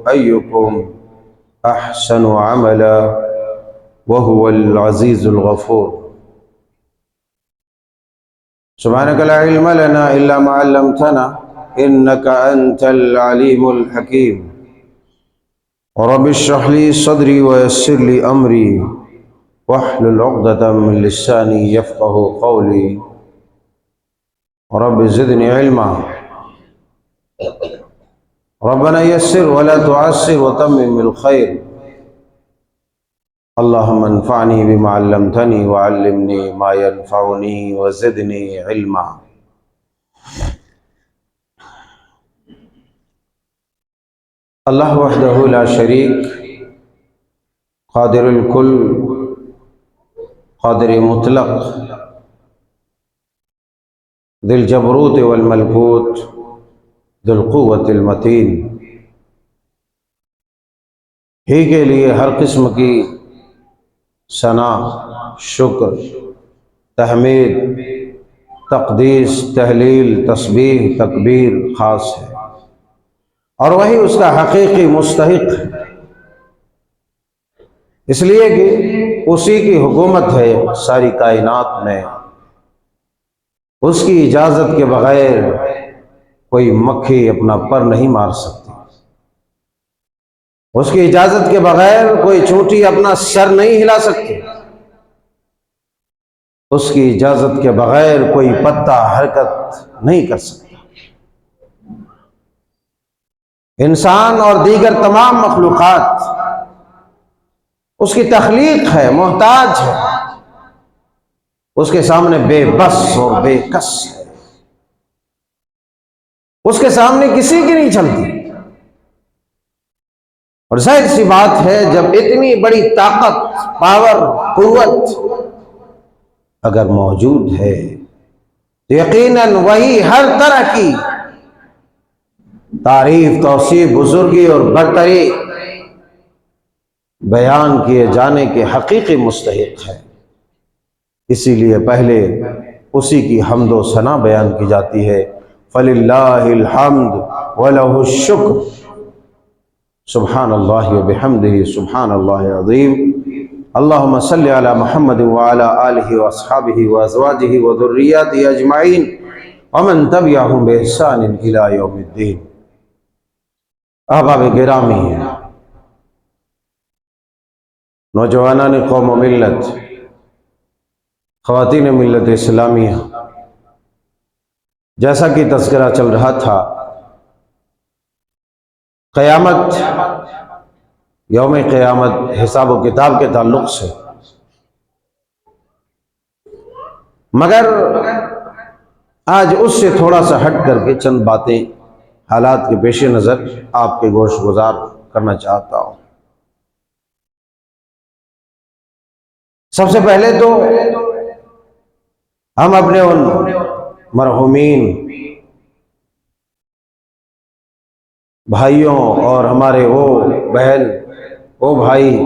أيكم أحسن عملا وهو العزيز الغفور. سبحانك لا علم لنا إلا ما علمتنا إنك أنت العليم الحكيم. رب اشرح لي صدري ويسر لي أمري واحلل عقدة من لساني يفقه قولي. رب زدني علما. ربنا يسر ولا تعسر وتمم بالخير. اللهم انفعني بما علمتني وعلمني ما ينفعني وزدني علما. اللہ وحدہ لا شریک، قادر الکل، قادر مطلق، ذی الجبروت والملکوت، ذی القوت المتین، ہی کے لیے ہر قسم کی ثنا، شکر، تحمید، تقدیس، تہلیل، تسبیح، تکبیر خاص ہے، اور وہی اس کا حقیقی مستحق ہے، اس لیے کہ اسی کی حکومت ہے ساری کائنات میں. اس کی اجازت کے بغیر کوئی مکھی اپنا پر نہیں مار سکتی، اس کی اجازت کے بغیر کوئی چونٹی اپنا سر نہیں ہلا سکتی، اس کی اجازت کے بغیر کوئی پتا حرکت نہیں کر سکتا. انسان اور دیگر تمام مخلوقات اس کی تخلیق ہے، محتاج ہے، اس کے سامنے بے بس اور بے کس ہے، اس کے سامنے کسی کی نہیں چلتی. اور ظاہر سی بات ہے جب اتنی بڑی طاقت، پاور، قوت اگر موجود ہے تو یقیناً وہی ہر طرح کی تعریف، توصیف، بزرگی اور برتری بیان کیے جانے کے حقیقی مستحق ہے. اسی لیے پہلے اسی کی حمد و ثنا بیان کی جاتی ہے. فَلِلَّهِ الْحَمْدُ وَلَهُ الشُّكْرُ. سبحان اللہ وبحمدہ سبحان اللہ العظیم. اللہم صلی علی محمد وعلی آلہ واصحابہ وازواجہ وذریاتہ اجمعین ومن تبعہم بإحسان الی یوم الدین. احباب گرامی، نوجوانان قوم و ملت، خواتین ملت اسلامیہ، جیسا کہ تذکرہ چل رہا تھا، قیامت، یوم قیامت، حساب و کتاب کے تعلق سے، مگر آج اس سے تھوڑا سا ہٹ کر کے چند باتیں حالات کے پیش نظر آپ کے گوش گزار کرنا چاہتا ہوں. سب سے پہلے تو ہم اپنے ان مرحومین بھائیوں اور ہمارے وہ بہن، وہ بھائی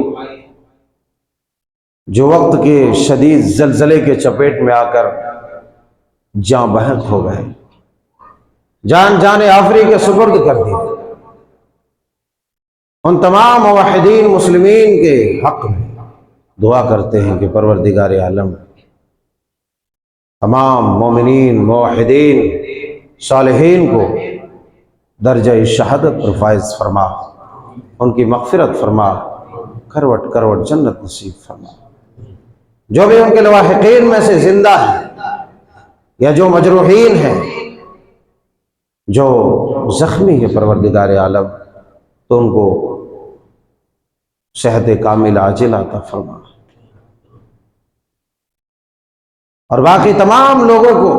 جو وقت کے شدید زلزلے کے چپیٹ میں آ کر جاں بحق ہو گئے، جان آفری کے سپرد کر دی، ان تمام موحدین مسلمین کے حق میں دعا کرتے ہیں کہ پروردگار عالم تمام مومنین، موحدین، صالحین کو درجہ شہادت پر فائز فرما، ان کی مغفرت فرما، کروٹ کروٹ جنت نصیب فرما. جو بھی ان کے لواحقین میں سے زندہ ہیں یا جو مجروحین ہیں، جو زخمی ہے پروردگار عالم، تو ان کو صحت کامل عاجل عطا فرما، اور باقی تمام لوگوں کو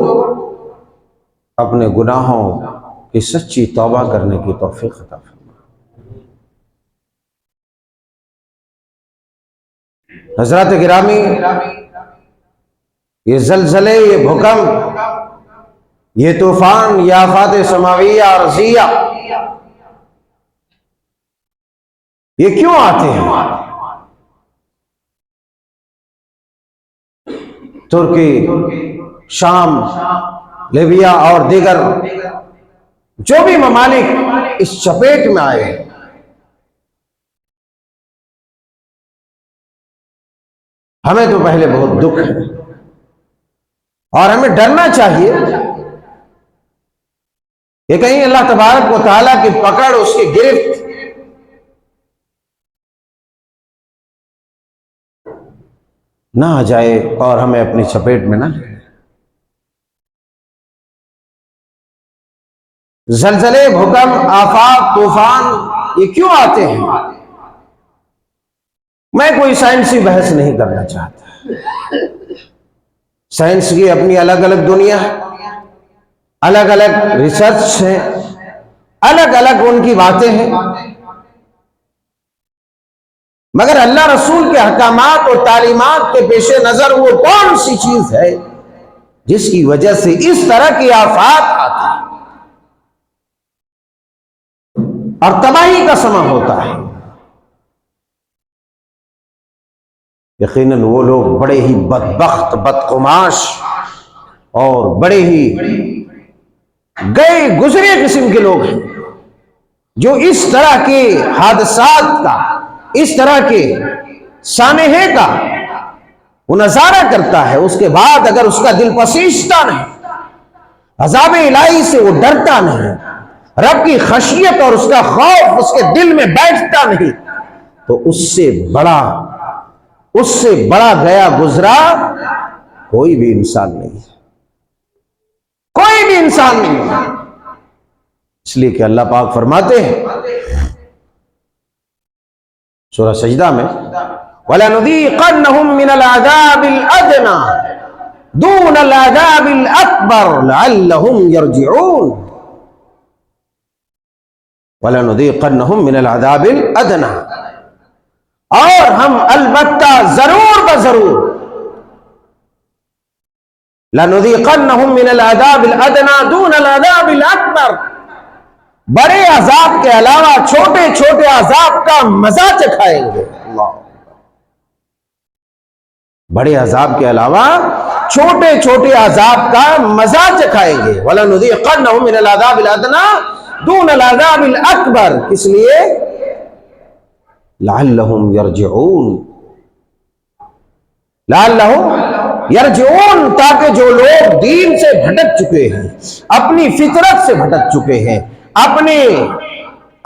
اپنے گناہوں کی سچی توبہ کرنے کی توفیق عطا فرما. حضرات گرامی، یہ زلزلے، یہ بھوکمپ، یہ طوفان، یہ آفات سماویہ ارضیہ، یہ کیوں آتے ہیں؟ ترکی، شام، لیبیا اور دیگر جو بھی ممالک اس چپیٹ میں آئے، ہمیں تو پہلے بہت دکھ ہے اور ہمیں ڈرنا چاہیے کہ کہیں اللہ تبارک و تعالیٰ کی پکڑ، اس کی گرفت نہ آ جائے اور ہمیں اپنی چپیٹ میں نہ لے۔ زلزلے، بھوکمپ، آفات، طوفان یہ کیوں آتے ہیں؟ میں کوئی سائنسی بحث نہیں کرنا چاہتا۔ سائنس کی اپنی الگ الگ دنیا ہے، الگ الگ ریسرچ ہے، الگ الگ ان کی باتیں ہیں، مگر اللہ رسول کے احکامات اور تعلیمات کے پیش نظر وہ کون سی چیز ہے جس کی وجہ سے اس طرح کی آفات آتی ہے اور تباہی کا سما ہوتا ہے؟ یقیناً وہ لوگ بڑے ہی بدبخت، بدقماش اور بڑے ہی گئے گزرے قسم کے لوگ ہیں جو اس طرح کے حادثات کا، اس طرح کے سانحے کا وہ نظارہ کرتا ہے، اس کے بعد اگر اس کا دل پسیجتا نہیں، عذاب الہی سے وہ ڈرتا نہیں، رب کی خشیت اور اس کا خوف اس کے دل میں بیٹھتا نہیں، تو اس سے بڑا گیا گزرا کوئی بھی انسان نہیں ہے، کوئی بھی انسان نہیں ہے۔ اس لیے کہ اللہ پاک فرماتے ہیں سورہ سجدہ میں، وَلَنُذِيقَنَّهُم مِّنَ الْعَذَابِ الْأَدْنَىٰ دُونَ الْعَذَابِ الْأَكْبَرِ لَعَلَّهُمْ يَرْجِعُونَ۔ وَلَنُذِيقَنَّهُم مِّنَ الْعَذَابِ الْأَدْنَىٰ، اور ہم البتہ ضرور بضرور لَنُذِيقَنَّهُم مِّنَ الْعَذَابِ الْأَدْنَىٰ دُونَ الْعَذَابِ الْأَكْبَرِ، بڑے عذاب کے علاوہ چھوٹے چھوٹے عذاب کا مزہ چکھائیں گے۔ اللہ، بڑے عذاب کے علاوہ چھوٹے چھوٹے عذاب کا مزہ چکھائیں گے۔ وَلَنُذِيقَنَّهُم مِّنَ الْعَذَابِ الْأَدْنَىٰ دُونَ الْعَذَابِ الْأَكْبَرِ، کس لیے؟ لَعَلَّهُمْ يَرْجِعُونَ، لَعَلَّهُمْ يَرْجِعُونَ، تاکہ جو لوگ دین سے بھٹک چکے ہیں، اپنی فطرت سے بھٹک چکے ہیں،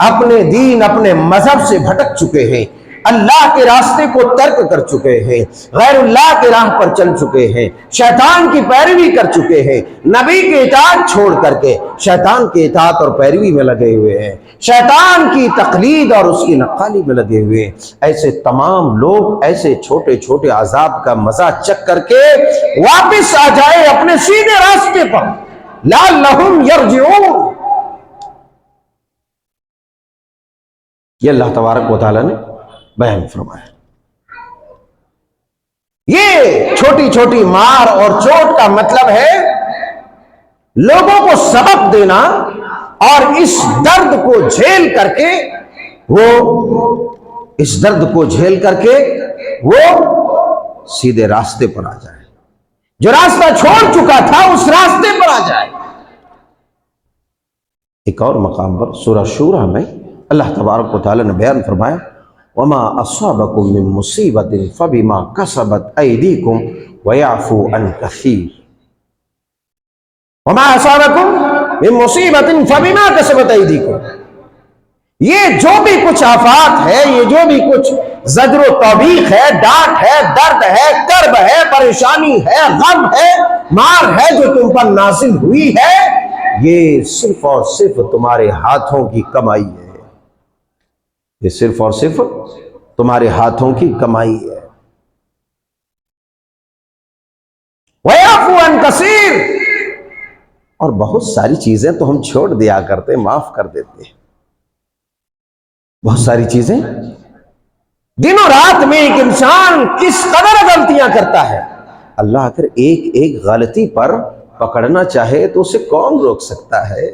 اپنے دین، اپنے مذہب سے بھٹک چکے ہیں، اللہ کے راستے کو ترک کر چکے ہیں، غیر اللہ کے راہ پر چل چکے ہیں، شیطان کی پیروی کر چکے ہیں، نبی کی اطاعت چھوڑ کر کے شیطان کی اطاعت اور پیروی میں لگے ہوئے ہیں، شیطان کی تقلید اور اس کی نقالی میں لگے ہوئے ہیں، ایسے تمام لوگ ایسے چھوٹے چھوٹے عذاب کا مزہ چکھ کر کے واپس آ جائے اپنے سیدھے راستے پر، لعلہم یرجعون۔ یہ اللہ تبارک و تعالیٰ نے بیان فرمایا۔ یہ چھوٹی چھوٹی مار اور چوٹ کا مطلب ہے لوگوں کو سبق دینا اور اس درد کو جھیل کر کے وہ سیدھے راستے پر آ جائے، جو راستہ چھوڑ چکا تھا اس راستے پر آ جائے۔ ایک اور مقام پر سورہ شورى میں اللہ تبارک و تعالیٰ نے بیان فرمایا، وَمَا أَصَابَكُم مِّن مُّصِيبَةٍ فَبِمَا كَسَبَتْ أَيْدِيكُمْ وَيَعْفُو عَن كَثِيرٍ۔ وَمَا أَصَابَكُم مِّن مُّصِيبَةٍ فَبِمَا كَسَبَتْ أَيْدِيكُمْ، یہ جو بھی کچھ آفات ہے، یہ جو بھی کچھ زجر و توبیخ ہے، ڈانٹ ہے، درد ہے، کرب ہے، پریشانی ہے، غم ہے، مار ہے جو تم پر نازل ہوئی ہے، یہ صرف اور صرف تمہارے ہاتھوں کی کمائی ہے، یہ صرف اور صرف تمہارے ہاتھوں کی کمائی ہے۔ وَيَعْفُو عَن كَثِيرٍ، اور بہت ساری چیزیں تو ہم چھوڑ دیا کرتے، معاف کر دیتے ہیں، بہت ساری چیزیں۔ دن و رات میں ایک انسان کس قدر غلطیاں کرتا ہے، اللہ اگر ایک ایک غلطی پر پکڑنا چاہے تو اسے کون روک سکتا ہے؟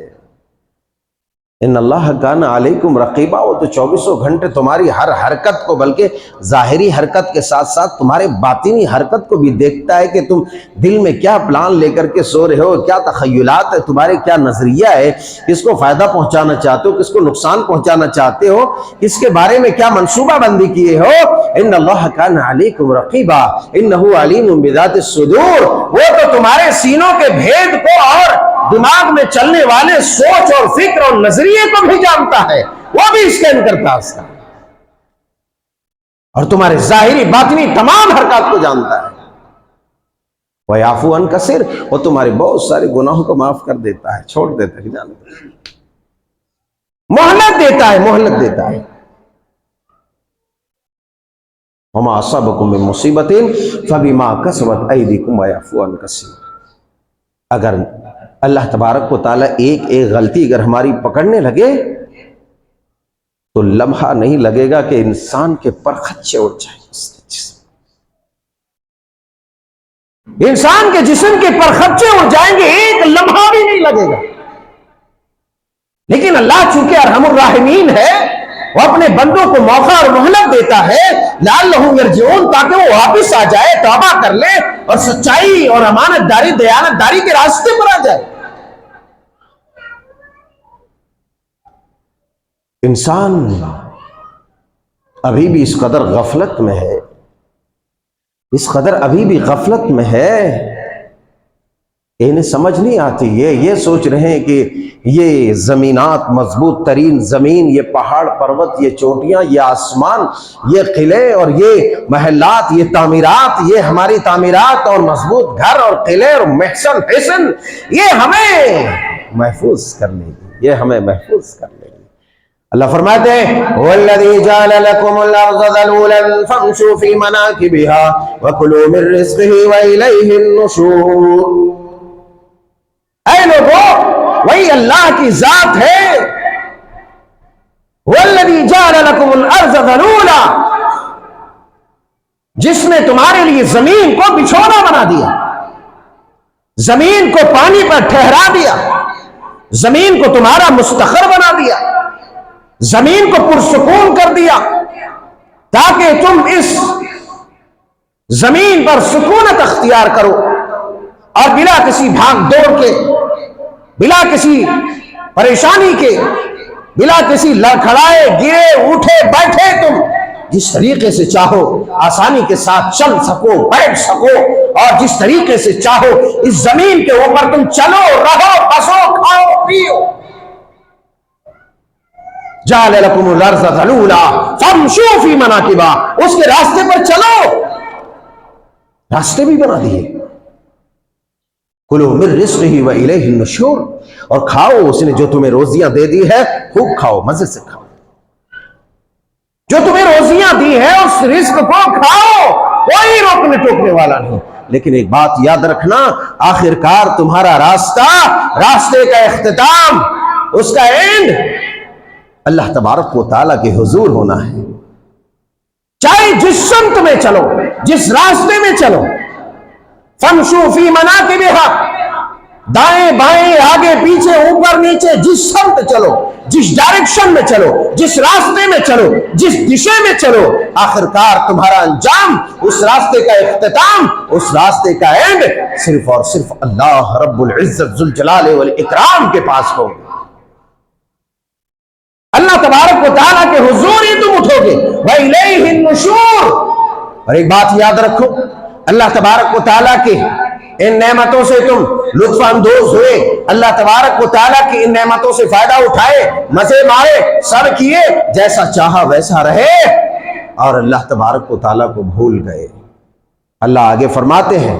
ان اللہ کان علیکم رقیبا، وہ تو 24 گھنٹے تمہاری ہر حرکت کو، بلکہ ظاہری حرکت کے ساتھ ساتھ تمہارے باطنی حرکت کو بھی دیکھتا ہے کہ تم دل میں کیا پلان لے کر کے سو رہے ہو، کیا تخیلات ہے تمہارے، کیا نظریہ ہے، کس کو فائدہ پہنچانا چاہتے ہو، کس کو نقصان پہنچانا چاہتے ہو، کس کے بارے میں کیا منصوبہ بندی کیے ہو۔ ان اللہ کان علیکم رقیبا انہ علیم بذات الصدور، وہ تو تمہارے سینوں کے بھید کو اور دماغ میں چلنے والے سوچ اور فکر اور نظریے کو بھی جانتا ہے، وہ بھی اسکین کرتا ہے اس کا، اور تمہارے ظاہری باطنی تمام حرکات کو جانتا ہے۔ وَيَعْفُو عَنْ كَثِيرٍ، وہ تمہارے بہت سارے گناہوں کو معاف کر دیتا ہے، چھوڑ دیتا ہے، جانتا ہے، مہلت دیتا ہے، مہلت دیتا ہے۔ وَمَا أَصَابَكُم مِّن مُّصِيبَةٍ فَبِمَا كَسَبَتْ أَيْدِيكُمْ وَيَعْفُو عَنْ كَثِيرٍ۔ اگر اللہ تبارک و تعالیٰ ایک ایک غلطی اگر ہماری پکڑنے لگے تو لمحہ نہیں لگے گا کہ انسان کے پرخچے اڑ جائیں، انسان کے جسم کے پرخچے اڑ جائیں گے، ایک لمحہ بھی نہیں لگے گا۔ لیکن اللہ چونکہ ارحم الراحمین ہے، وہ اپنے بندوں کو موقع اور مہلت دیتا ہے لعلہم یرجعون، تاکہ وہ واپس آ جائے، توبہ کر لے اور سچائی اور امانت داری دیانت داری کے راستے پر آ جائے۔ انسان ابھی بھی اس قدر غفلت میں ہے، اس قدر ابھی بھی غفلت میں ہے، انہیں سمجھ نہیں آتی، یہ سوچ رہے ہیں کہ یہ زمینات، مضبوط ترین زمین، یہ پہاڑ پروت، یہ چوٹیاں، یہ آسمان، یہ قلعے اور یہ محلات، یہ تعمیرات، یہ ہماری تعمیرات اور مضبوط گھر اور قلعے اور محسن حسن، یہ ہمیں محفوظ کر لے گی، یہ ہمیں محفوظ کر لے گی۔ اللہ فرماتے ہیں وَالَّذِي جَعَلَ لَكُمُ الْأَرْضَ ذَلُولًا فَامْشُوا فِي مَنَاكِبِهَا وَكُلُوا مِن رِّزْقِهِ وَإِلَيْهِ النُّشُورُ۔ اے لوگو، وہی اللہ کی ذات ہے، وَالَّذِي جَعَلَ لَكُمُ الْأَرْضَ ذَلُولًا، جس نے تمہارے لیے زمین کو بچھونا بنا دیا، زمین کو پانی پر ٹھہرا دیا، زمین کو تمہارا مستقر بنا دیا، زمین کو پرسکون کر دیا، تاکہ تم اس زمین پر سکونت اختیار کرو اور بلا کسی بھاگ دوڑ کے، بلا کسی پریشانی کے، بلا کسی لڑکھڑائے گرے اٹھے بیٹھے تم جس طریقے سے چاہو آسانی کے ساتھ چل سکو، بیٹھ سکو، اور جس طریقے سے چاہو اس زمین کے اوپر تم چلو، رہو، بسو، کھاؤ، پیو۔ جعل لکم الارض ذلولا فامشوا فی مناکبہا، اس کے راستے پر چلو، راستے بھی بنا دیے۔ کلوا من رزقہ والیہ النشور، اور کھاؤ اس نے جو تمہیں روزیاں دے دی ہے، خوب کھاؤ، مزے سے کھاؤ، جو تمہیں روزیاں دی ہے اس رزق کو کھاؤ، کوئی روکنے ٹوکنے والا نہیں۔ لیکن ایک بات یاد رکھنا، آخرکار تمہارا راستہ، راستے کا اختتام، اس کا اینڈ اللہ تبارک و تعالیٰ کے حضور ہونا ہے۔ چاہے جس سمت میں چلو، جس راستے میں چلو، فَامْشُوا فِي مَنَاكِبِهَا، دائیں بائیں آگے پیچھے اوپر نیچے، جس سمت چلو، جس ڈائریکشن میں چلو، جس راستے میں چلو، جس دشے میں چلو، آخرکار تمہارا انجام، اس راستے کا اختتام، اس راستے کا اینڈ صرف اور صرف اللہ رب العزت ذوالجلال والاکرام کے پاس ہو۔ اللہ تبارک و تعالیٰ کے حضور ہی تم اٹھو گے، وَإِلَيْهِ النُّشُورُ۔ اور ایک بات یاد رکھو، اللہ تبارک و تعالیٰ کے ان نعمتوں سے تم لطف اندوز ہوئے، اللہ تبارک و تعالیٰ کی ان نعمتوں سے فائدہ اٹھائے، مزے مارے، سر کیے، جیسا چاہا ویسا رہے، اور اللہ تبارک و تعالیٰ کو بھول گئے۔ اللہ آگے فرماتے ہیں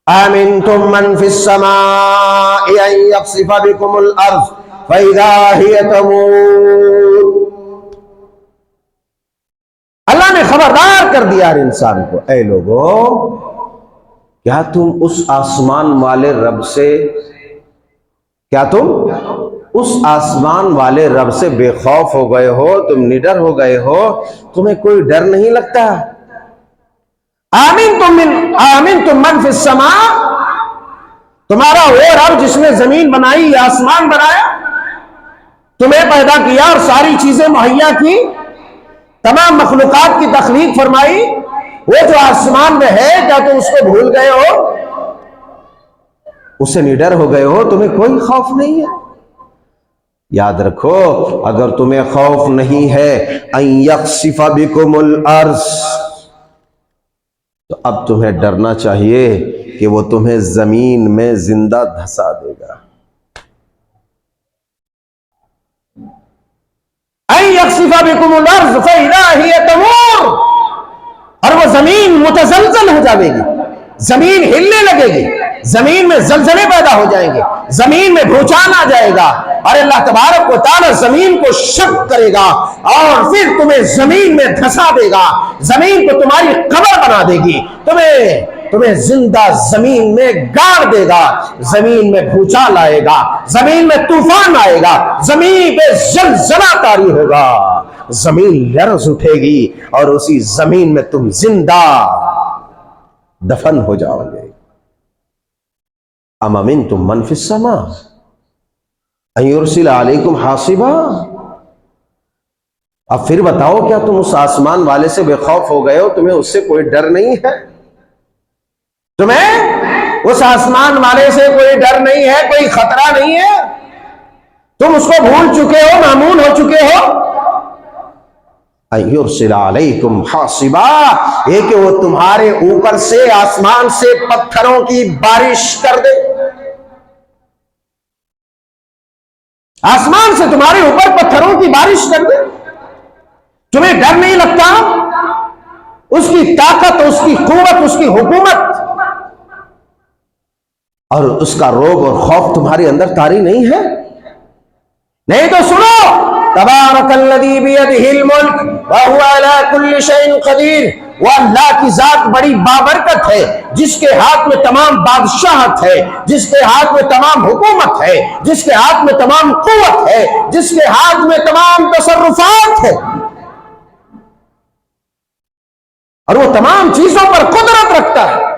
آمنتم من فی السماء ان یخسف بکم الارض فَإِذَا هِيَ تَمُورُ۔ اللہ نے خبردار کر دیا انسان کو، اے لوگو، کیا تم اس آسمان والے رب سے، کیا تم اس آسمان والے رب سے بے خوف ہو گئے ہو، تم نڈر ہو گئے ہو، تمہیں کوئی ڈر نہیں لگتا؟ آمنتم من فی السماء، تمہارا وہ رب جس نے زمین بنائی، آسمان بنایا، تمہیں پیدا کیا اور ساری چیزیں مہیا کی، تمام مخلوقات کی تخلیق فرمائی، وہ جو آسمان میں ہے کیا تم اس کو بھول گئے ہو؟ اس سے نڈر ہو گئے ہو؟ تمہیں کوئی خوف نہیں ہے؟ یاد رکھو، اگر تمہیں خوف نہیں ہے ان یخسف بکم الارض، تو اب تمہیں ڈرنا چاہیے کہ وہ تمہیں زمین میں زندہ دھسا دے گا۔ ان یخسف بکم الارض فاذا ہی تمور، اور وہ زمین متزلزل ہو جائے گی، زمین ہلنے لگے گی، زمین میں زلزلے پیدا ہو جائیں گے، زمین میں بھوچال آ جائے گا، اور اللہ تبارک و تعالی زمین کو شق کرے گا اور پھر تمہیں زمین میں دھسا دے گا، زمین کو تمہاری قبر بنا دے گی، تمہیں زندہ زمین میں گاڑ دے گا، زمین میں بھوچال آئے گا، زمین میں طوفان آئے گا، زمین پہ زلزلہ طاری ہوگا، زمین لرز اٹھے گی اور اسی زمین میں تم زندہ دفن ہو جاؤ گے۔ ام امنتم من فی السماء ان یرسل علیکم حاصبا، اب پھر بتاؤ کیا تم اس آسمان والے سے بے خوف ہو گئے ہو؟ تمہیں اس سے کوئی ڈر نہیں ہے؟ تمہیں اس آسمان والے سے کوئی ڈر نہیں ہے، کوئی خطرہ نہیں ہے؟ تم اس کو بھول چکے ہو، معمون ہو چکے ہو؟ ان یرسل علیکم حاصبا، یہ کہ وہ تمہارے اوپر سے آسمان سے پتھروں کی بارش کر دے، آسمان سے تمہارے اوپر پتھروں کی بارش کر دے، تمہیں ڈر نہیں لگتا؟ اس کی طاقت، اس کی قوت، اس کی حکومت اور اس کا روب اور خوف تمہارے اندر طاری نہیں ہے؟ نہیں تو سنو، تبارک الذی بیدہ الملک وہو علی کل شیء قدیر، وہ اللہ کی ذات بڑی بابرکت ہے جس کے ہاتھ میں تمام بادشاہت ہے، جس کے ہاتھ میں تمام حکومت ہے، جس کے ہاتھ میں تمام قوت ہے، جس کے ہاتھ میں تمام تصرفات ہے، اور وہ تمام چیزوں پر قدرت رکھتا ہے۔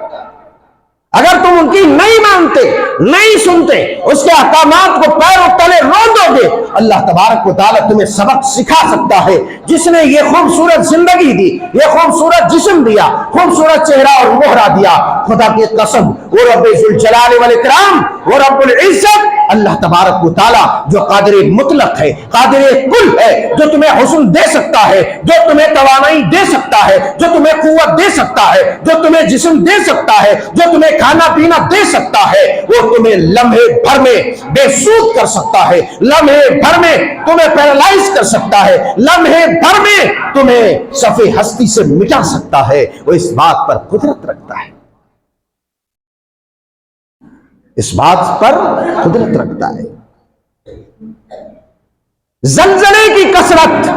اگر تم ان کی نہیں مانتے، نہیں سنتے، اس کے احکامات کو پیروں تلے رونڈو گے، اللہ تبارک و تعالیٰ تمہیں سبق سکھا سکتا ہے۔ جس نے یہ خوبصورت زندگی دی، یہ خوبصورت جسم دیا، خوبصورت چہرہ اور مہرہ دیا، خدا کی قسم وہ رب ذوالجلال والاکرام، وہ رب العزت اللہ تبارک و تعالیٰ جو قادر مطلق ہے، قادر کل ہے، جو تمہیں حسن دے سکتا ہے، جو تمہیں توانائی دے سکتا ہے، جو تمہیں قوت دے سکتا ہے، جو تمہیں جسم دے سکتا ہے، جو تمہیں کھانا پینا دے سکتا ہے، وہ تمہیں لمحے بھر میں بے سود کر سکتا ہے، لمحے بھر میں تمہیں پیرالائز کر سکتا ہے، لمحے بھر میں تمہیں صفحے ہستی سے مٹا سکتا ہے، وہ اس بات پر قدرت رکھتا ہے، اس بات پر قدرت رکھتا ہے۔ زلزلے کی کثرت،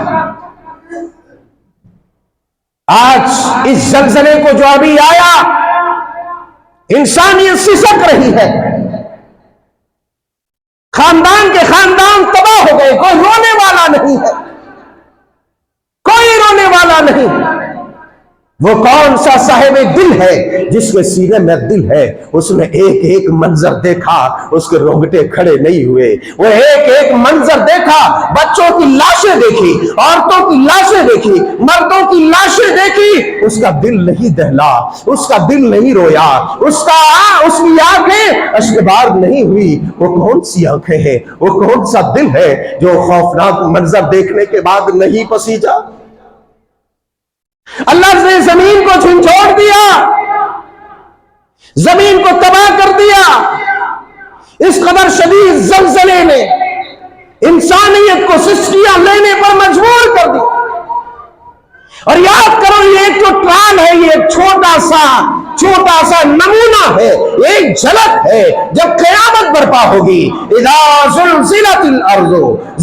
آج اس زلزلے کو جو ابھی آیا، انسانیت سسک رہی ہے، خاندان کے خاندان تباہ ہو گئے، کوئی رونے والا نہیں ہے، کوئی رونے والا نہیں۔ وہ کون سا صاحب دل ہے جس کے سینے میں دل ہے؟ اس نے ایک ایک منظر دیکھا، اس کے رونگٹے کھڑے نہیں ہوئے، وہ ایک ایک منظر دیکھا، بچوں کی لاشیں دیکھی، عورتوں کی لاشیں دیکھی، مردوں کی لاشیں دیکھی، اس کا دل نہیں دہلا، اس کا دل نہیں رویا، اس کی آنکھیں اشکبار نہیں ہوئی۔ وہ کون سی آنکھیں ہیں، وہ کون سا دل ہے جو خوفناک منظر دیکھنے کے بعد نہیں پسیجا؟ اللہ نے زمین کو جھنجھوڑ دیا، زمین کو تباہ کر دیا، اس قدر شدید زلزلے نے انسانیت کو سسکیاں لینے پر مجبور کر دی۔ اور یاد کرو، یہ ایک جو ٹرال ہے، یہ ایک چھوٹا سا نمونہ ہے، ایک جھلک ہے جب قیامت برپا ہوگی۔ اذا زلزلت الارض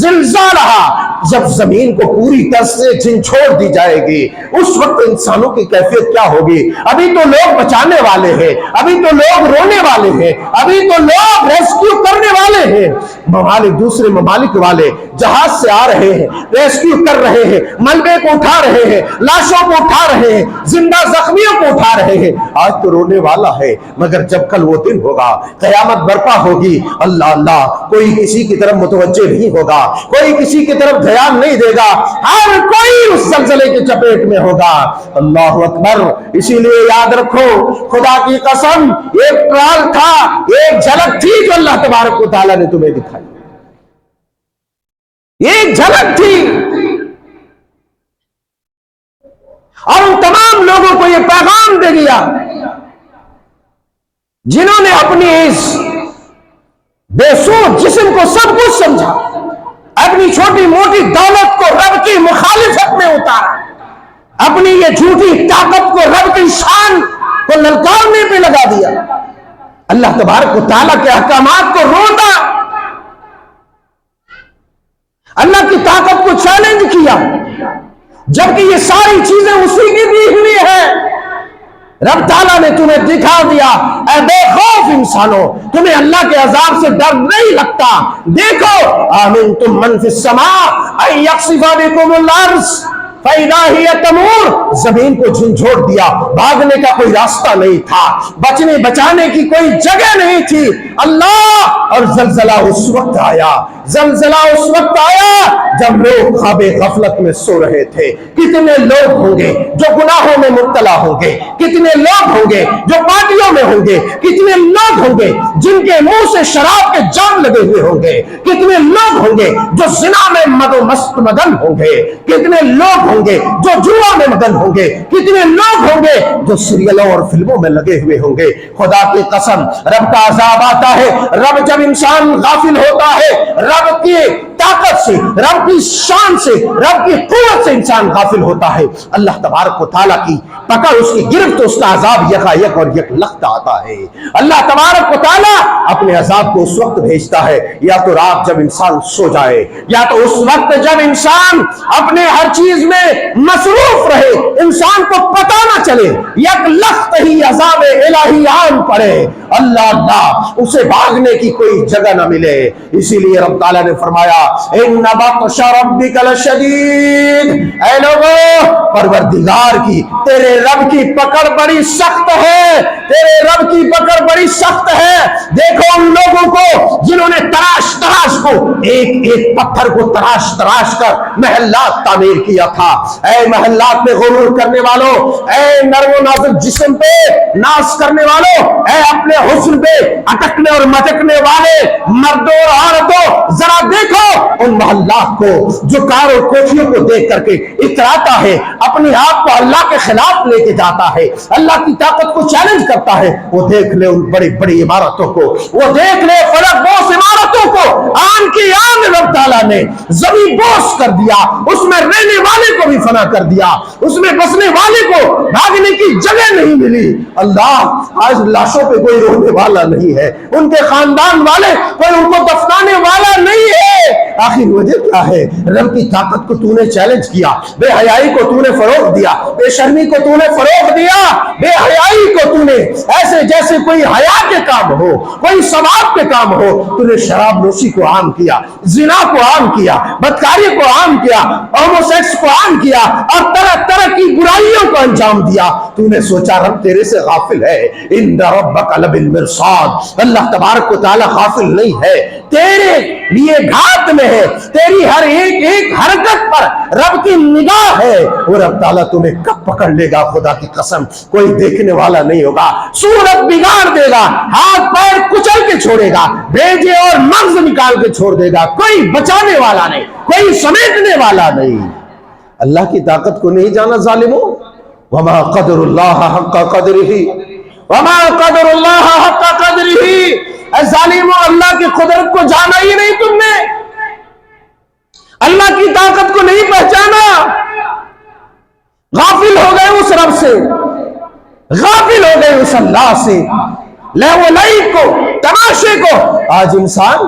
زلزالها، جب زمین کو پوری طرح سے جھنجھوڑ دی جائے گی اس وقت انسانوں کی کیفیت کیا ہوگی؟ ابھی تو لوگ بچانے والے ہیں، ابھی تو لوگ رونے والے ہیں، ابھی تو لوگ ریسکیو کرنے والے ہیں، ممالک دوسرے ممالک والے جہاز سے آ رہے ہیں، ریسکیو کر رہے ہیں، ملبے کو اٹھا رہے ہیں، لاشوں کو اٹھا رہے ہیں، زندہ زخمیوں کو اٹھا رہے ہیں۔ آج تو رونے والا ہے، مگر جب کل وہ دن ہوگا، قیامت برپا ہوگی، اللہ اللہ کوئی کسی کی طرف متوجہ نہیں ہوگا، کوئی کسی کی طرف دھیان نہیں دے گا، ہر کوئی اس زلزلے کے چپیٹ میں ہوگا۔ اللہ اکبر۔ اسی لیے یاد رکھو، خدا کی قسم ایک ٹرال تھا، ایک جھلک تھی جو اللہ تبارک و تعالیٰ نے تمہیں دکھائی، ایک جھلک تھی، اور ان تمام لوگوں کو یہ پیغام دے دیا جنہوں نے اپنی اس بے سود جسم کو سب کچھ سمجھا، اپنی چھوٹی موٹی دولت کو رب کی مخالفت میں اتارا، اپنی یہ جھوٹی طاقت کو رب کی شان کو للکارنے پہ لگا دیا، اللہ تبارک و تعالیٰ کے احکامات کو روتا، اللہ کی طاقت کو چیلنج کیا، جبکہ یہ ساری چیزیں اسی کی دی ہوئی ہیں۔ رب تعالیٰ نے تمہیں دکھا دیا، اے بے خوف انسانوں، تمہیں اللہ کے عذاب سے ڈر نہیں لگتا۔ دیکھو، آمنتم من فی السماء ان یخسف بکم الارض فاذا ہی تمور، زمین کو جھنجھوڑ دیا، بھاگنے کا کوئی راستہ نہیں تھا، بچنے بچانے کی کوئی جگہ نہیں تھی، اللہ، اور زلزلہ اس وقت آیا، زلزلہ اس وقت آیا جب لوگ خواب غفلت میں سو رہے تھے۔ کتنے لوگ ہوں گے جو گناہوں میں مبتلا ہوں گے، کتنے لوگ ہوں گے جو پارٹیوں میں ہوں گے، کتنے لوگ ہوں گے جن کے منہ سے شراب کے جام لگے ہوئے ہوں گے، کتنے لوگ ہوں گے جو زنا میں مد و مست مگن ہوں گے، کتنے لوگ ہوں گے جو جوا میں مگن ہوں گے، کتنے لوگ ہوں گے جو سیریلوں اور فلموں میں لگے ہوئے ہوں گے۔ خدا کی قسم، رب کا عذاب آتا ہے، رب جب انسان غافل ہوتا ہے، رب کی طاقت سے، رب کی شان سے، رب کی قوت سے انسان غافل ہوتا ہے، اللہ تبارک و تعالیٰ کی پکڑ، اس کی گرفت، اس کا عذاب یکایک اور یک لخت آتا ہے۔ اللہ تبارک و تعالیٰ اپنے عذاب کو اس وقت بھیجتا ہے، یا تو رات جب انسان سو جائے، یا تو اس وقت جب انسان اپنے ہر چیز میں مصروف رہے، انسان کو پتہ نہ چلے، یک لخت ہی عذاب الہی آن پڑے، اللہ اللہ اسے بھاگنے کی کوئی جگہ نہ ملے۔ اسی لیے رب تعالیٰ نے فرمایا، ان بطش ربک لشدید، اے لوگوں، پروردگار کی، تیرے رب کی پکڑ بڑی سخت ہے، تیرے رب کی پکڑ بڑی سخت ہے۔ دیکھو ان لوگوں کو جنہوں نے تراش تراش کو، ایک ایک پتھر کو تراش تراش کر محلات تعمیر کیا تھا۔ اے محلات میں غرور کرنے والوں، اے نرم و نازک جسم پہ ناز کرنے والوں، اے اپنے حسن پہ اٹکنے اور مٹکنے والے مردوں اور عورتوں، ذرا دیکھو ان محلات کو جو کار اور کوٹھیوں کو دیکھ کر کے اتراتا ہے، اپنے آپ کو اللہ کے خلاف لے کے جاتا ہے، اللہ کی طاقت کو چیلنج کرتا ہے، وہ دیکھ لے ان بڑی بڑی عمارتوں کو، وہ دیکھ لے فلک بوس عمارتوں کو، آن کی آن رب تعالیٰ نے زمین بوس کر دیا، اس میں رہنے والے کو بھی فنا کر دیا، اس میں بسنے والے کو بھاگنے کی جگہ نہیں ملی۔ اللہ، آج لاشوں پہ کوئی رونے والا نہیں ہے، ان کے خاندان والے کوئی ان کو دفنانے والا نہیں ہے۔ آخر وجہ کیا ہے؟ رب کی طاقت کو تو نے چیلنج کیا، بے حیائی کو تو نے فروغ دیا، بے شرمی کو تو نے فروغ دیا، بے حیائی کو تو نے ایسے جیسے کوئی حیا کے کام ہو، کوئی ثواب کے کام ہو، تو نے شراب نوشی کو عام کیا، زنا کو عام کیا، بدکاری کو عام کیا، ہومو سیکس کو عام کیا، اور طرح طرح کی برائیوں کو انجام دیا۔ تو نے سوچا رب تیرے سے غافل ہے؟ ان ربک لبالمرصاد، اللہ تبارک و تعالی غافل نہیں ہے، تیرے لیے گھات میں ہے، تیری ہر ایک ایک حرکت پر رب کی نگاہ ہے، اور رب تعالیٰ تمہیں کب پکڑ لے گا خدا کی قسم کوئی دیکھنے والا نہیں ہوگا۔ صورت بگاڑ دے گا، ہاتھ پیر کچل کے چھوڑے گا، بھیجے اور مغز نکال کے چھوڑ دے گا، کوئی بچانے والا نہیں، کوئی سمیٹنے والا نہیں۔ اللہ کی طاقت کو نہیں جانا ظالموں؟ وما قدر اللہ حق قدرہ، وما قدر اللہ حق قدرہ، اے ظالموں اللہ کی قدرت کو جانا ہی نہیں تم نے، اللہ کی طاقت کو نہیں پہچانا، غافل ہو گئے اس رب سے، غافل ہو گئے اس اللہ سے، لہو لعب کو، تماشے کو۔ آج انسان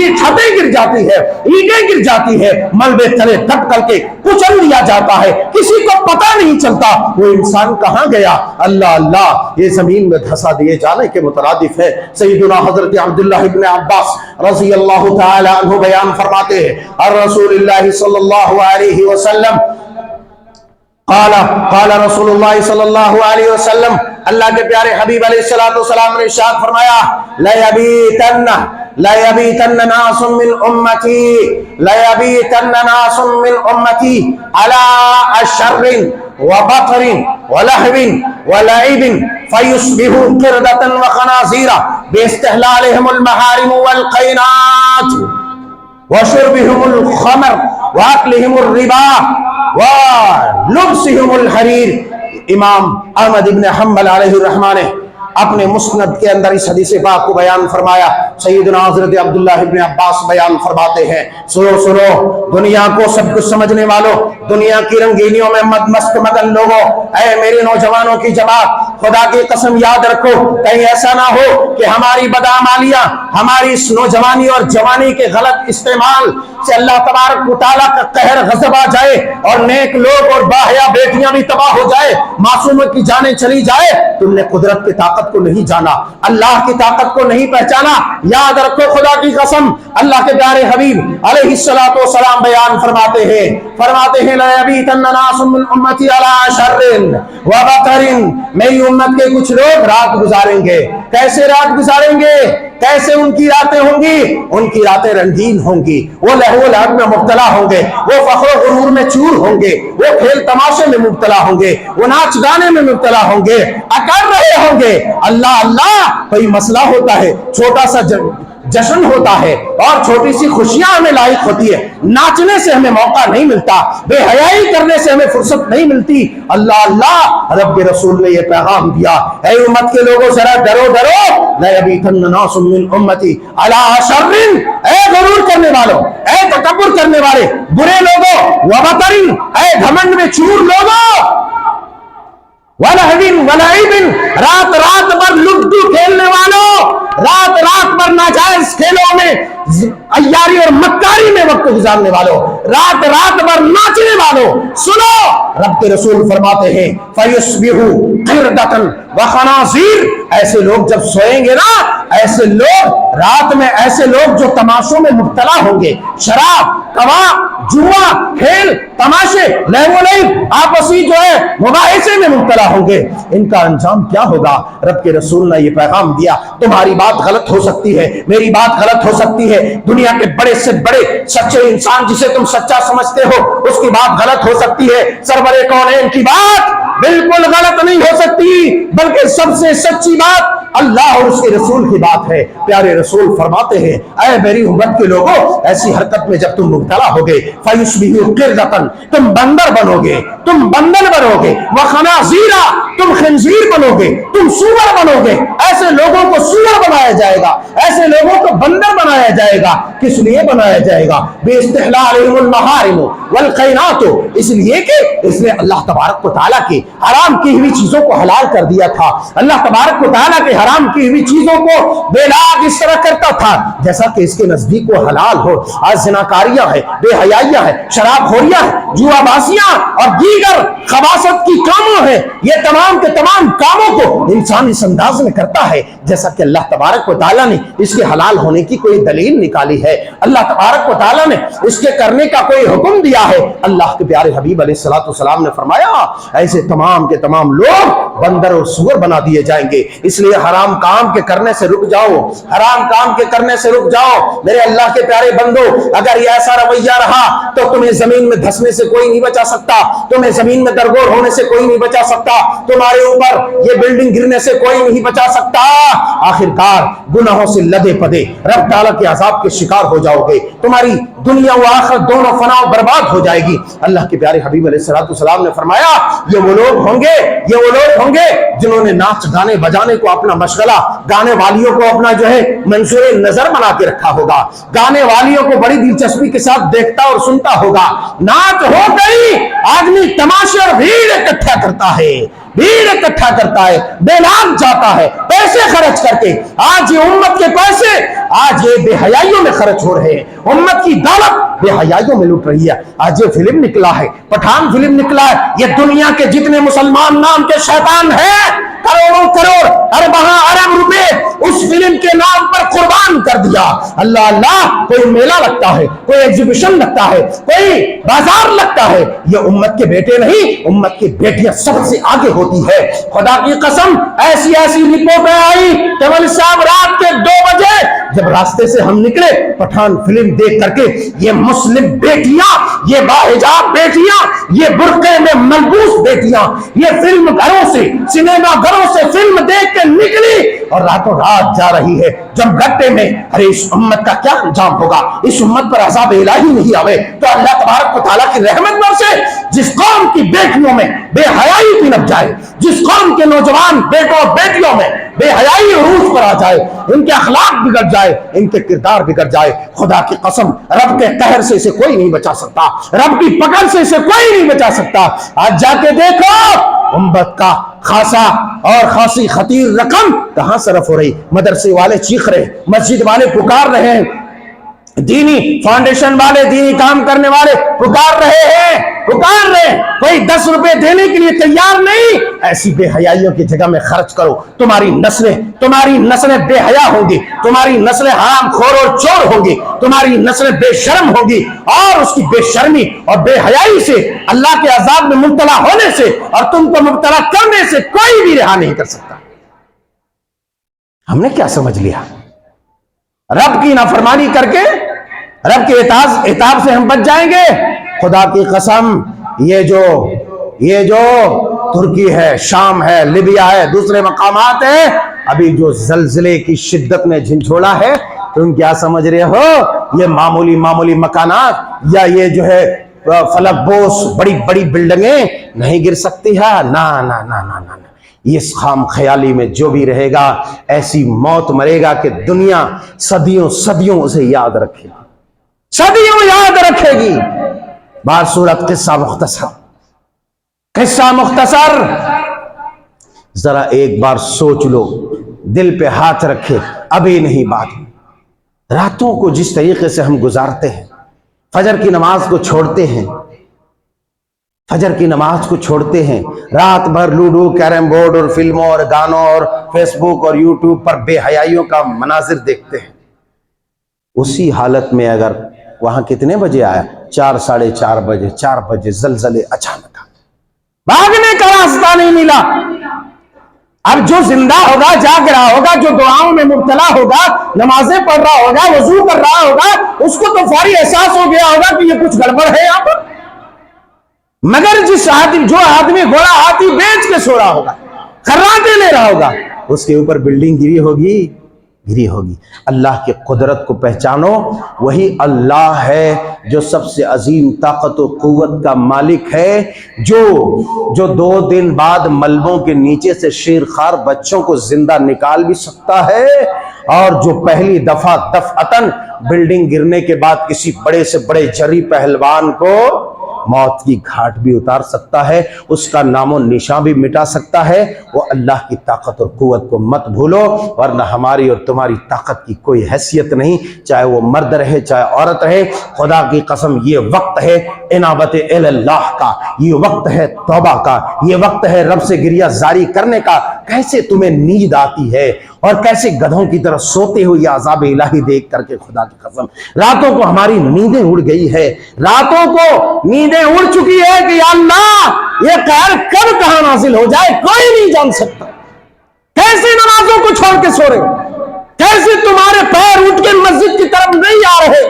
یہ چھتیں گر جاتی ہے، اینٹیں گر جاتی ہے، ملبے تلے دب کر کے کچل دیا جاتا ہے، کسی کو پتہ نہیں چلتا وہ انسان کہاں گیا۔ اللہ اللہ، یہ زمین میں دھسا دیے جانے کے مترادف ہے۔ سیدنا حضرت عبداللہ ابن عباس رضی اللہ تعالی عنہ بیان فرماتے ہیں، اور رسول اللہ صلی اللہ علیہ وسلم قال رسول اللہ صلی اللہ علیہ وسلم، اللہ کے پیارے حبیب علیہ السلام نے ارشاد فرمایا، لَيَبِيتَنَّ نَاسٌ نَاسٌ مِّنْ أُمَّتِي عَلَىٰ أَشَرٍ وَبَطْرٍ وَلَهْوٍ وَلَعِبٍ فَيُصْبِحُوا قِرْدَةً وَخَنَازِيرَ بِاسْتِحْلَالِهِمُ الْمَحَارِمُ وَالْقَيْنَاتُ وَشُرْبِهِمُ الْخَمْرِ وَأَكْلِهِمُ الرِّبَا وَلُبْسِهِمُ الْحَرِيرِ۔ امام احمد ابن حنبل علیہ الرحمہ نے اپنے مسند کے اندر اس حدیث پاک کو بیان فرمایا۔ سیدنا حضرت عبداللہ ابن عباس بیان فرماتے ہیں، سنو دنیا کو سب کچھ سمجھنے والوں، دنیا کی رنگینیوں میں مست مگن لوگوں، اے میرے نوجوانوں کی جماعت، خدا کی قسم یاد رکھو، کہیں ایسا نہ ہو کہ ہماری بدعمالیاں، ہماری اس نوجوانی اور جوانی کے غلط استعمال سے اللہ تبارک و تعالیٰ کا قہر غضب آ جائے اور نیک لوگ اور باحیا بیٹیاں بھی تباہ ہو جائے، معصوموں کی جانیں چلی جائے۔ تم نے قدرت کی طاقت کو نہیں جانا، اللہ کی طاقت کو نہیں پہچانا۔ یاد رکھو خدا کی قسم، اللہ کے پیارے حبیب علیہ السلام بیان فرماتے ہیں لَيَبِيتَنَّ نَاسٌ مِّنْ أُمَّتِي عَلَىٰ شَرٍّ وَبَطَرٍ، میری امت کے کچھ لوگ رات گزاریں گے۔ کیسے رات گزاریں گے؟ کیسے ان کی راتیں ہوں گی؟ ان کی راتیں رنگین ہوں گی، وہ لہو و لعب میں مبتلا ہوں گے، وہ فخر و غرور میں چور ہوں گے، وہ کھیل تماشے میں مبتلا ہوں گے، وہ ناچ گانے میں مبتلا ہوں گے، اکر رہے ہوں گے۔ اللہ اللہ، کوئی مسئلہ ہوتا ہے، چھوٹا سا جشن ہوتا ہے اور چھوٹی سی خوشیاں ہمیں لائق ہوتی ہے، ناچنے سے ہمیں موقع نہیں ملتا، بے حیائی کرنے سے ہمیں فرصت نہیں ملتی۔ اللہ اللہ، رب کے رسول نے یہ پیغام دیا، اے امت کے لوگوں ذرا ڈرو لَيَبِيتَنَّ نَاسٌ مِّنْ أُمَّتِي عَلَىٰ شَرٍّ، اے غرور کرنے والوں، اے تکبر کرنے والے برے لوگوں، وَبَطَرٍ، اے گھمنڈ میں چور لوگوں، وَلَهْوٍ وَلَعِبٍ، رات بھر لڈو کھیلنے والوں، رات بھر ناجائز کھیلوں میں عیاری اور مکاری میں وقت گزارنے والوں، رات بھر ناچنے والوں، سنو رب کے رسول فرماتے ہیں فَيُصْبِحُوا قِرْدَةً وَخَنَازِيرَ، ایسے لوگ جب سوئیں گے نا، ایسے لوگ رات میں، ایسے لوگ جو تماشوں میں مبتلا ہوں گے، شراب، قمار، جوا، کھیل تماشے، لہو و لعب، آپسی جو ہے مباحثے میں مبتلا ہوں گے، ان کا انجام کیا ہوگا؟ رب کے رسول نے یہ پیغام دیا، تمہاری بات غلط ہو سکتی ہے، میری بات غلط ہو سکتی ہے، دنیا کے بڑے سے بڑے سچے انسان جسے تم سچا سمجھتے ہو اس کی بات غلط ہو سکتی ہے، سرور کونین کی بات بالکل غلط نہیں ہو سکتی، بلکہ سب سے سچی بات اللہ اور اس کے رسول کی بات ہے۔ پیارے رسول فرماتے ہیں، اے میری امت کے لوگوں، ایسی حرکت میں جب تم مبتلا ہوگے فَيُصْبِحُوا قِرْدَةً، تم بندر بنو گے، وَخَنَازِيرَ، تم خنزیر بنو گے، تم سور بنو گے۔ ایسے لوگوں کو سور بنایا جائے گا، ایسے لوگوں کو بندر بنایا جائے گا۔ کس لیے بنایا جائے گا؟ بِاسْتِحْلَالِهِمُ الْمَحَارِمُ وَالْقَيْنَاتُ، اس لیے کہ اس نے اللہ تبارک و تعالیٰ کی حرام کی ہوئی چیزوں کو حلال کر دیا تھا۔ اللہ تبارک و تعالیٰ کے حرام کی ہوئی چیزوں کو بے لاگ اس طرح کرتا تھا جیسا کہ اس کے نزدیک وہ حلال ہو۔ آج زناکاریاں ہیں، بے حیائیاں ہیں، شراب خوریاں ہیں، جوا بازیاں اور دیگر خباثت کی کاموں ہیں، یہ تمام کے تمام کاموں کو انسان اس انداز میں کرتا ہے جیسا کہ اللہ تبارک و تعالیٰ نے اس کے حلال ہونے کی کوئی دلیل نکالی ہے، اللہ تبارک و تعالیٰ نے اس کے کرنے کا کوئی حکم دیا ہے۔ اللہ کے پیارے حبیب علیہ السلام نے فرمایا ایسے تمام کے تمام لوگ بندر اور سور بنا دیے جائیں گے۔ اس لیے حرام کام کے کرنے سے رک جاؤ، حرام کام کے کرنے سے رک جاؤ میرے اللہ کے پیارے بندو۔ اگر یہ ایسا رویہ رہا تو تمہیں زمین میں دھسنے سے کوئی نہیں بچا سکتا، تمہیں زمین میں درگور ہونے سے کوئی نہیں بچا سکتا، تمہارے اوپر یہ بلڈنگ گرنے سے کوئی نہیں بچا سکتا۔ آخرکار گناہوں سے لدے پدے رب تعالیٰ کے عذاب کے شکار ہو جاؤ گے، تمہاری دنیا و آخرت دونوں فنا و برباد ہو جائے گی۔ اللہ کے پیارے حبیب علیہ السلام نے فرمایا یہ وہ لوگ ہوں گے جنہوں نے ناچ گانے بجانے کو اپنا مشغلہ، گانے والیوں کو اپنا جو ہے منصور نظر بنا کے رکھا ہوگا، گانے والیوں کو بڑی دلچسپی کے ساتھ دیکھتا اور سنتا ہوگا۔ ناچ ہو گئی، آدمی تماشے اور بھیڑ اکٹھا کرتا ہے، بھیڑ اکٹھا کرتا ہے، بیلاگ جاتا ہے پیسے خرچ کر کے. آج یہ امت کے پیسے آج یہ بے حیائیوں میں خرچ ہو رہے ہیں، امت کی دولت بے حیائیوں میں لوٹ رہی ہے. آج یہ فلم نکلا ہے، پٹھان فلم نکلا ہے، یہ دنیا کے جتنے مسلمان نام کے شیطان ہیں کروڑوں کروڑ ارباں ارب روپے اس فلم کے نام پر قربان کر دیا. اللہ اللہ، کوئی میلہ لگتا ہے، کوئی ایگزیبیشن لگتا ہے، کوئی بازار لگتا ہے، یہ امت کے بیٹے نہیں، امت کی بیٹیاں سب سے آگے ہوتی ہے. خدا کی قسم ایسی ایسی رپورٹیں آئی کہ مولوی صاحب رات کے 2 بجے جب راستے سے ہم نکلے پٹھان فلم دیکھ کر کے، یہ مسلم بیٹیاں، یہ باحجاب بیٹیاں، یہ برقعے میں ملبوس بیٹیاں، یہ فلم گھروں سے سنیما گھروں سے فلم دیکھ کے نکلی اور راتوں رات جا رہی ہے جم گھٹے میں. ارے اس امت کا کیا انجام ہوگا؟ اس امت پر عذاب الہی نہیں آوے تو اللہ تبارک و تعالیٰ کی رحمت برسے. جس قوم کی بیٹیوں میں بے حیائی پنپ جائے، جس قوم کے نوجوان بیٹوں اور بیٹیوں میں بے حیائی عروج پر آ جائے، ان کے اخلاق بگڑ جائے، ان کے کردار بگڑ جائے، خدا کی قسم رب کے قہر سے اسے کوئی نہیں بچا سکتا، رب کی پکڑ سے اسے کوئی نہیں بچا سکتا. آج جا کے دیکھو امت کا خاصا اور خاصی خطیر رقم کہاں صرف ہو رہی. مدرسے والے چیخ رہے، مسجد والے پکار رہے ہیں، دینی فاؤنڈیشن والے، دینی کام کرنے والے پکار رہے ہیں، کوئی 10 روپے دینے کے لیے تیار نہیں. ایسی بے حیائیوں کی جگہ میں خرچ کرو، تمہاری نسلیں بے حیا ہوں گی، تمہاری نسلیں حرام خور اور چور ہوں گی، تمہاری نسلیں بے شرم ہوں گی، اور اس کی بے شرمی اور بے حیائی سے، اللہ کے عذاب میں مبتلا ہونے سے اور تم کو مبتلا کرنے سے کوئی بھی رہا نہیں کر سکتا. ہم نے کیا سمجھ لیا؟ رب کی نافرمانی کر کے رب کے عتاب سے ہم بچ جائیں گے؟ خدا کی قسم یہ جو ترکی ہے، شام ہے، لیبیا ہے، دوسرے مقامات ہیں، ابھی جو زلزلے کی شدت نے جھنجھوڑا ہے، تم کیا سمجھ رہے ہو یہ معمولی مکانات یا یہ جو ہے فلک بوس بڑی بڑی بلڈنگیں نہیں گر سکتی ہے؟ نا نا نا نا نا. اس خام خیالی میں جو بھی رہے گا ایسی موت مرے گا کہ دنیا صدیوں اسے یاد رکھے گی، صدیوں یاد رکھے گی. بار صورت قصہ مختصر ذرا ایک بار سوچ لو، دل پہ ہاتھ رکھے، ابھی نہیں بات. راتوں کو جس طریقے سے ہم گزارتے ہیں، فجر کی نماز کو چھوڑتے ہیں، رات بھر لوڈو، کیرم بورڈ اور فلموں اور گانوں اور فیس بک اور یوٹیوب پر بے حیائیوں کا مناظر دیکھتے ہیں. اسی حالت میں اگر وہاں کتنے بجے آیا؟ 4 ساڑھے 4 بجے 4 بجے زلزلے اچانک بھاگنے کا راستہ نہیں ملا. اب جو زندہ ہوگا، جاگ رہا ہوگا، جو دعاؤں میں مبتلا ہوگا، نمازیں پڑھ رہا ہوگا، وضو کر رہا ہوگا، اس کو تو فوری احساس ہو گیا ہوگا کہ یہ کچھ گڑبڑ ہے یہاں پر. مگر جو آدمی گھوڑا ہاتھی بیچ کے سو رہا ہوگا، خراٹے لے رہا ہوگا، اس کے اوپر بلڈنگ گری ہوگی. اللہ کی قدرت کو پہچانو، وہی اللہ ہے جو سب سے عظیم طاقت و قوت کا مالک ہے، جو 2 دن بعد ملبوں کے نیچے سے شیرخوار بچوں کو زندہ نکال بھی سکتا ہے، اور جو پہلی دفعتاً بلڈنگ گرنے کے بعد کسی بڑے سے بڑے جری پہلوان کو موت کی گھاٹ بھی اتار سکتا ہے، اس کا نام و نشان بھی مٹا سکتا ہے. وہ اللہ کی طاقت اور قوت کو مت بھولو، ورنہ ہماری اور تمہاری طاقت کی کوئی حیثیت نہیں، چاہے وہ مرد رہے چاہے عورت رہے. خدا کی قسم یہ وقت ہے انابت اللہ کا، یہ وقت ہے توبہ کا، یہ وقت ہے رب سے گریہ زاری کرنے کا. کیسے تمہیں نیند آتی ہے اور کیسے گدھوں کی طرح سوتے ہو یہ عذاب الہی دیکھ کر کے. خدا کی قسم راتوں کو ہماری نیندیں اڑ گئی ہے، راتوں کو نیندیں اڑ چکی ہے کہ یا اللہ یہ قہر کب کہاں نازل ہو جائے کوئی نہیں جان سکتا. کیسے نمازوں کو چھوڑ کے سو رہے، کیسے تمہارے پیر اٹھ کے مسجد کی طرف نہیں آ رہے،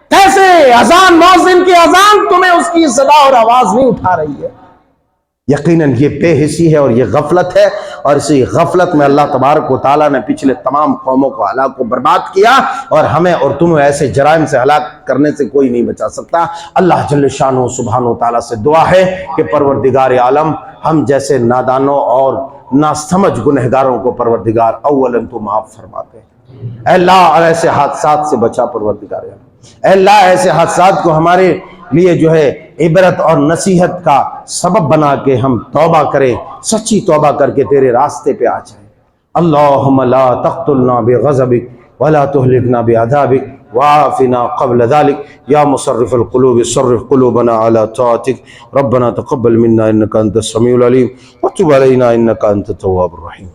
کیسے اذان مؤذن کی اذان تمہیں اس کی صدا اور آواز نہیں اٹھا رہی ہے. یقیناً یہ بے حسی ہے اور یہ غفلت ہے، اور اسی غفلت میں اللہ تبارک و تعالیٰ نے پچھلے تمام قوموں کو ہلاک و برباد کیا، اور ہمیں اور تمہیں ایسے جرائم سے ہلاک کرنے سے کوئی نہیں بچا سکتا. اللہ جل شانہ سبحانہ و تعالیٰ سے دعا ہے کہ پروردگار عالم ہم جیسے نادانوں اور ناسمجھ گنہگاروں کو پروردگار اولاً تو معاف فرماتے ہیں. اے اللہ ایسے حادثات سے بچا پروردگار عالم. اے اللہ ایسے حادثات کو ہمارے لیے جو ہے عبرت اور نصیحت کا سبب بنا کے ہم توبہ کریں، سچی توبہ کر کے تیرے راستے پہ آ جائیں۔ اللہم لا تقتلنا بغضبک ولا تہلکنا بعذابک وعافنا قبل ذلك یا مصرف القلوب صرف قلوبنا على طاعتك ربنا تقبل منا انك انت السميع العليم وتب علينا انك انت التواب الرحيم۔